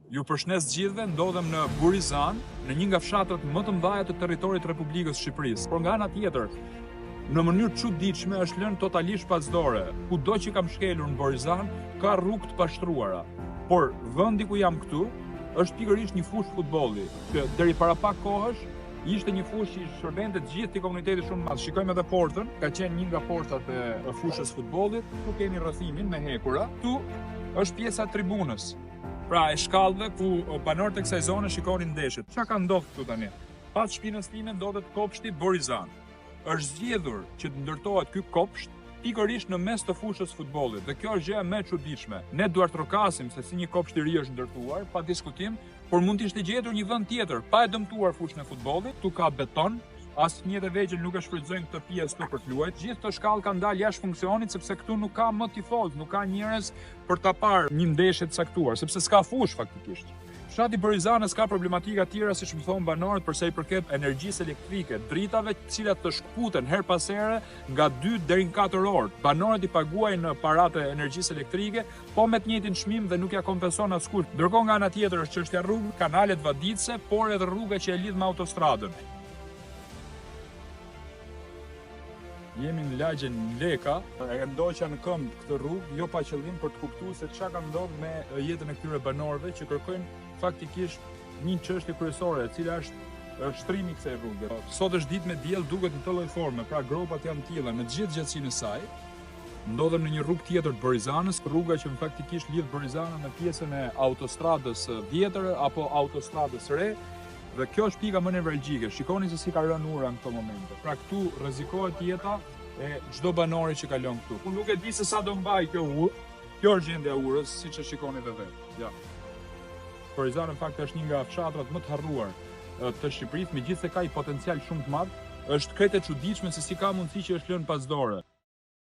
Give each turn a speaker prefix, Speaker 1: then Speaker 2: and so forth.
Speaker 1: Ju përshëndes gjithëve, ndodhem në Burizan, në një nga fshatrat më të mëdha të territorit të Republikës së Shqipërisë. Por nga ana tjetër, në mënyrë çuditshme është lënë totalisht pasdore. Kudo që kam shkelur në Burizan, ka rrugë të pashtruara. Por vendi ku jam këtu është pikërisht një fushë futbolli, që deri para pak kohësh ishte një fushë që shërbente të gjithë komuniteti shumë madh. Shikojmë edhe portën, ka qenë një nga portat e fushës futbollit. Ku kemi rrethimin me hekura. Ktu është pjesa e tribunës. Pra e shkallëve ku banorët e kësaj zone shikonin ndeshjet. Çka ka ndodhur këtu tani? Pas shpinës time ndodhet kopshti Burizan. Është zgjedhur që të ndërtohet ky kopsht pikërisht në mes të fushës futbollit. Dhe kjo është gjë më e çuditshme. Ne duhet të trokasim se si një kopsht i ri është ndërtuar, pa diskutim, por mund të ishte gjetur një vend tjetër, pa e dëmtuar fushën e futbollit. Tu ka beton, asnjë të vegjël nuk e shfrytëzojnë këtë pjesë këtu për të luajtur. Gjithë këto shkallë kanë dalë jashtë funksionit sepse këtu nuk ka më tifoz, nuk ka njerëz për ta parë një ndeshje të caktuar, sepse s'ka fushë faktikisht. Fshati Burizanës ka problematika tjera, siç më thon banorët, për sa i përket energjisë elektrike, dritave të cilat të shkputen her pas here nga 2 deri në 4 orë. Banorët i paguajnë paratë e energjisë elektrike, po me të njëjtin çmim dhe nuk ja kompenson askush. Ndërkohë nga ana tjetër është çështja rrugë, kanalet vaditëse, por edhe rruga që e lidh me autostradën. Jemi në lagjen Leka, e ndoqa në këmbë këtë rrugë, jo pa qëllim për të kuptuar se çka ka ndodhur me jetën e këtyre banorëve që kërkojnë faktikisht një çështje kryesore, e cila është shtrimi i kësaj rruge. Sot është ditë me diell, duket në të lloj forme, pra gropat janë të tilla në të gjithë gjatësinë e saj. Ndodhem në një rrugë tjetër të Burizanës, rruga që faktikisht lidh Burizanën me pjesën e autostradës vjetër apo autostradës re. Dhe kjo është pika më nevralgjike. Shikoni se si ka rënë ura në këto momente. Pra këtu rrezikohet jeta e çdo banori që kalon këtu. Unë nuk e di se sa do mbaj kjo urë. Kjo është gjendja e urës, siç e shikoni edhe vetë. Ja. Burizani në fakt është një nga fshatrat më të harruar të Shqipërisë, megjithëse ka një potencial shumë të madh. Është krejt e çuditshme se si ka mundësi që është lënë pasdore.